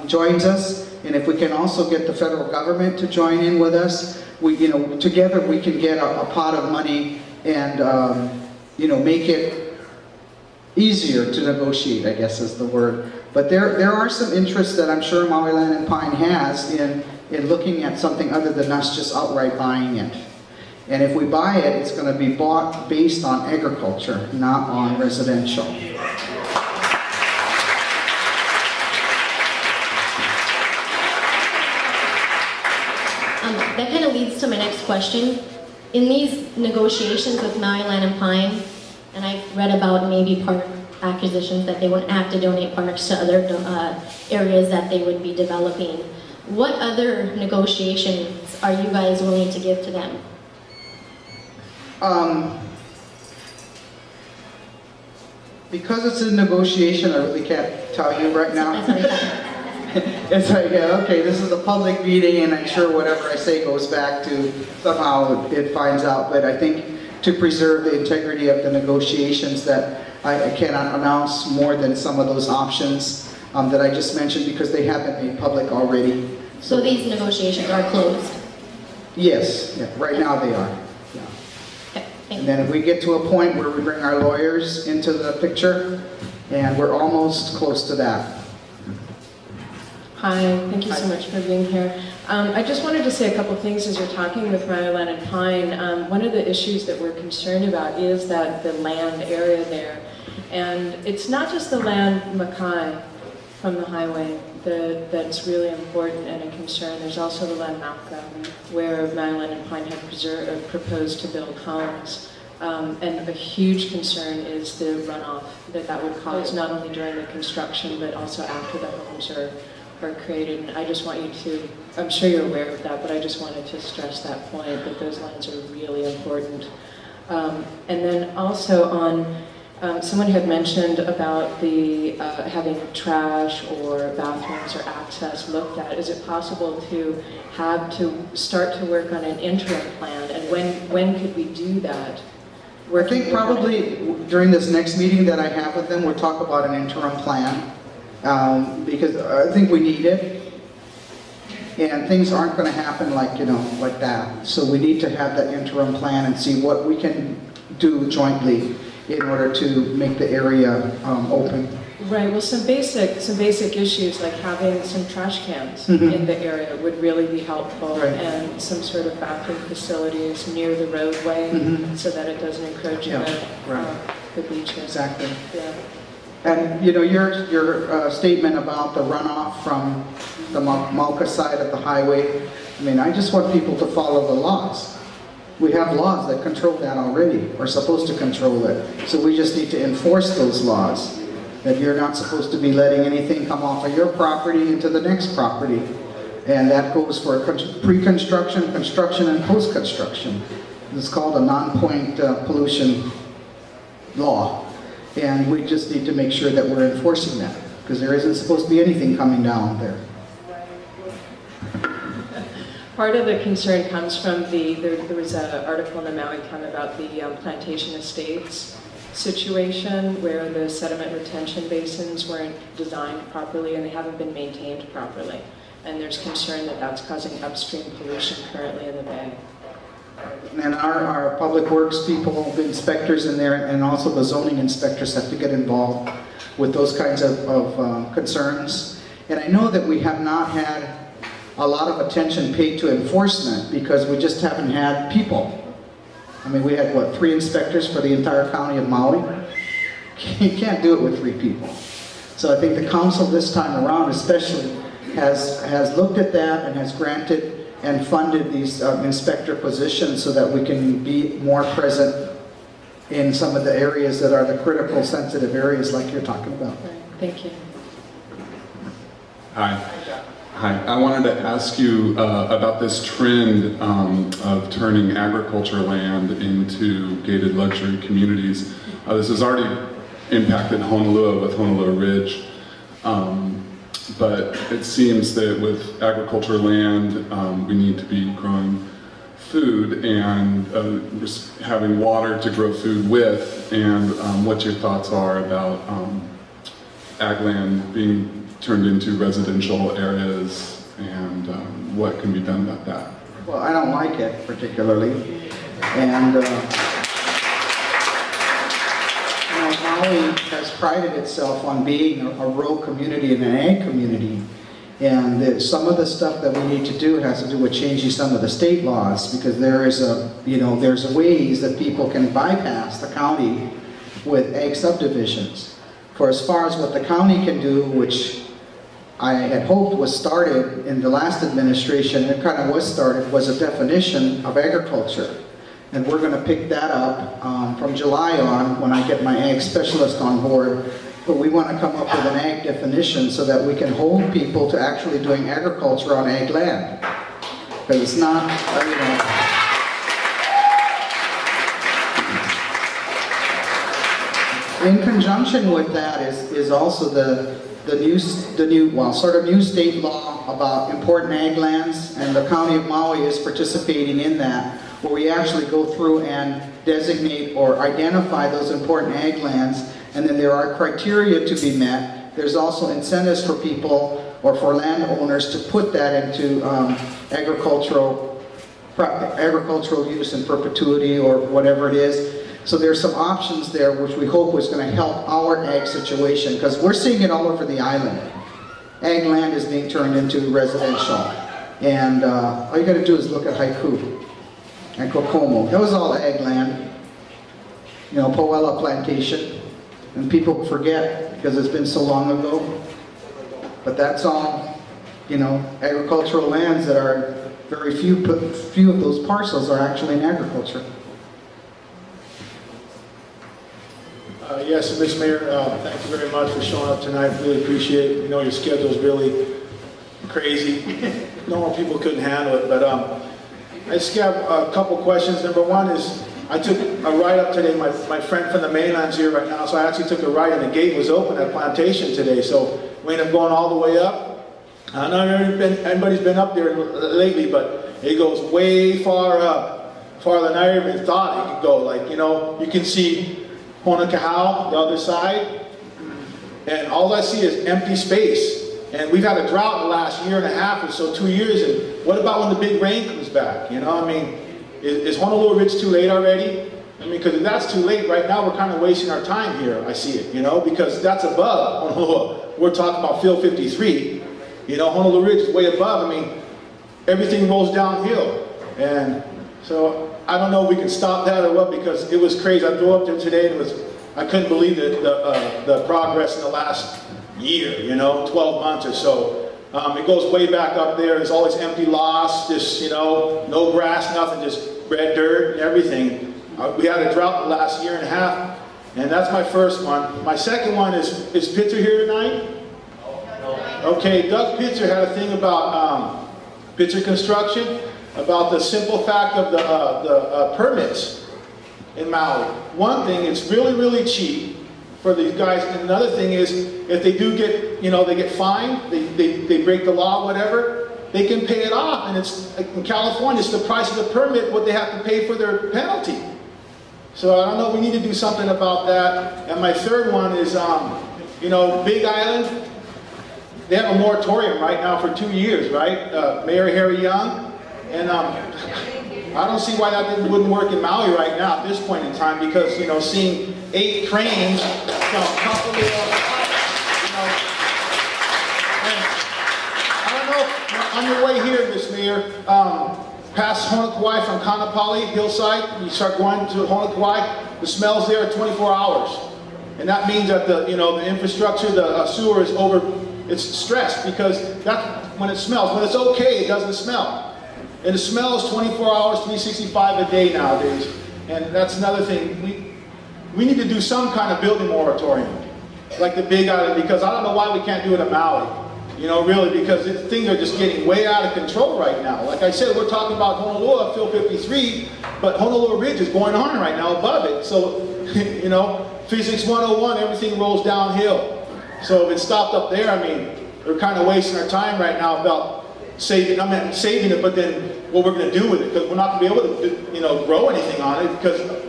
joins us, and if we can also get the federal government to join in with us, together we can get a pot of money and make it easier to negotiate, I guess is the word. But there are some interests that I'm sure Maui Land and Pine has in looking at something other than us just outright buying it. And if we buy it, it's going to be bought based on agriculture, not on residential. That kind of leads to my next question. In these negotiations with Maui Land and Pine, and I've read about maybe park acquisitions that they wouldn't have to donate parks to other areas that they would be developing. What other negotiations are you guys willing to give to them? Because it's a negotiation, I really can't tell you right now. It's like, okay, this is a public meeting, and I'm sure whatever I say goes back to somehow it finds out. But I think to preserve the integrity of the negotiations, that I cannot announce more than some of those options that I just mentioned, because they have been made public already. So these negotiations are closed? Yes, yeah, right now they are. Yeah. Okay, thank and then if we get to a point where we bring our lawyers into the picture, and we're almost close to that. Hi, thank you so much for being here. I just wanted to say a couple things as you're talking with Maui Land and Pine. One of the issues that we're concerned about is that the land area there. And it's not just the land Makai from the highway that's really important and a concern. There's also the land Mauka, where Maui Land and Pine had proposed to build homes. And a huge concern is the runoff that would cause, not only during the construction, but also after the homes are created. And I just want you to, I'm sure you're aware of that, but I just wanted to stress that point, that those lands are really important. And then also on, someone had mentioned about the having trash or bathrooms or access looked at. Is it possible to start to work on an interim plan, and when could we do that? I think probably during this next meeting that I have with them, we'll talk about an interim plan. Because I think we need it, and things aren't going to happen like that. So we need to have that interim plan and see what we can do jointly in order to make the area open. Right. Well, some basic issues like having some trash cans in the area would really be helpful, right. And some sort of bathroom facilities near the roadway so that it doesn't encroach on the beaches. Exactly. Yeah. And your statement about the runoff from the Mauka side of the highway, I mean, I just want people to follow the laws. We have laws that control that already, or supposed to control it. So we just need to enforce those laws. That you're not supposed to be letting anything come off of your property into the next property. And that goes for pre-construction, construction, and post-construction. It's called a non-point pollution law. And we just need to make sure that we're enforcing that, because there isn't supposed to be anything coming down there. Part of the concern comes from there was an article in the Maui Time about the plantation estates situation, where the sediment retention basins weren't designed properly and they haven't been maintained properly. And there's concern that that's causing upstream pollution currently in the bay. And our public works people, the inspectors in there, and also the zoning inspectors have to get involved with those kinds of concerns. And I know that we have not had a lot of attention paid to enforcement because we just haven't had people. I mean, we had, what, 3 inspectors for the entire county of Maui? You can't do it with 3 people. So I think the council this time around especially has looked at that and has granted and funded these inspector positions so that we can be more present in some of the areas that are the critical, sensitive areas like you're talking about. Right. Thank you. Hi. Hi. I wanted to ask you about this trend of turning agriculture land into gated luxury communities. This has already impacted Honolua with Honolua Ridge. But it seems that with agriculture land, we need to be growing food and having water to grow food with, and what your thoughts are about ag land being turned into residential areas, and what can be done about that? Well, I don't like it particularly, and Maui has prided itself on being a rural community and an ag community, and some of the stuff that we need to do has to do with changing some of the state laws, because there is there's ways that people can bypass the county with ag subdivisions. For as far as what the county can do, which I had hoped was started in the last administration, it kind of was started, was a definition of agriculture. And we're going to pick that up from July on when I get my ag specialist on board. But we want to come up with an ag definition so that we can hold people to actually doing agriculture on ag land. Because it's not, In conjunction with that is also the new state law about important ag lands, and the County of Maui is participating in that, where we actually go through and designate or identify those important ag lands, and then there are criteria to be met. There's also incentives for people or for landowners to put that into agricultural use in perpetuity or whatever it is. So there's some options there which we hope was going to help our ag situation, because we're seeing it all over the island. Ag land is being turned into residential, and all you got to do is look at Haiku and Kokomo. That was all ag land, Poela Plantation, and people forget because it's been so long ago. But that's all, agricultural lands that are very few of those parcels are actually in agriculture. Yes, Ms. Mayor, thank you very much for showing up tonight. Really appreciate it. Your schedule is really crazy. Normal people couldn't handle it, but I just have a couple questions. Number one is, I took a ride up today. My friend from the mainland's here right now, so I actually took a ride, and the gate was open at Plantation today, so we ended up going all the way up. I know everybody's been up there lately, but it goes way far up, farther than I even thought it could go. Like, you can see Honolua, the other side, and all I see is empty space. And we've had a drought the last year and a half or so, 2 years, and what about when the big rain comes back? Is Honolua Ridge too late already? Because if that's too late, right now we're kind of wasting our time here, I see it, because that's above Honolua. We're talking about Field 53. Honolua Ridge is way above. Everything rolls downhill. And so I don't know if we can stop that or what, because it was crazy. I drove up there today, and I couldn't believe the progress in the last year, 12 months or so. It goes way back up there. There's always empty lots, just, no grass, nothing, just red dirt and everything. We had a drought the last year and a half, and that's my first one. My second one is Pitzer here tonight? Okay, Doug Pitzer had a thing about Pitzer Construction, about the simple fact of the permits in Maui. One thing, it's really, really cheap for these guys. And another thing is, if they do get, they get fined, they break the law, whatever, they can pay it off. And it's, in California, it's the price of the permit, what they have to pay for their penalty. So I don't know, we need to do something about that. And my third one is, Big Island, they have a moratorium right now for 2 years, right? Mayor Harry Young. And I don't see why that wouldn't work in Maui right now at this point in time, because, seeing 8 cranes from Kapolei, and I don't know, on your way here, Miss Mayor, past Honolua from Kanapali, hillside, you start going to Honolua, the smell's there 24 hours. And that means that the infrastructure, the sewer is it's stressed, because that's when it smells. When it's okay, it doesn't smell. And it smells 24 hours, 365 a day nowadays. And that's another thing. We need to do some kind of building moratorium, like the Big Island, because I don't know why we can't do it in Maui. Really, because things are just getting way out of control right now. Like I said, we're talking about Honolua, Field 53, but Honolua Ridge is going on right now above it. So, Physics 101, everything rolls downhill. So if it stopped up there, we're kind of wasting our time right now about saving it, but then what we're going to do with it, because we're not going to be able to, grow anything on it, because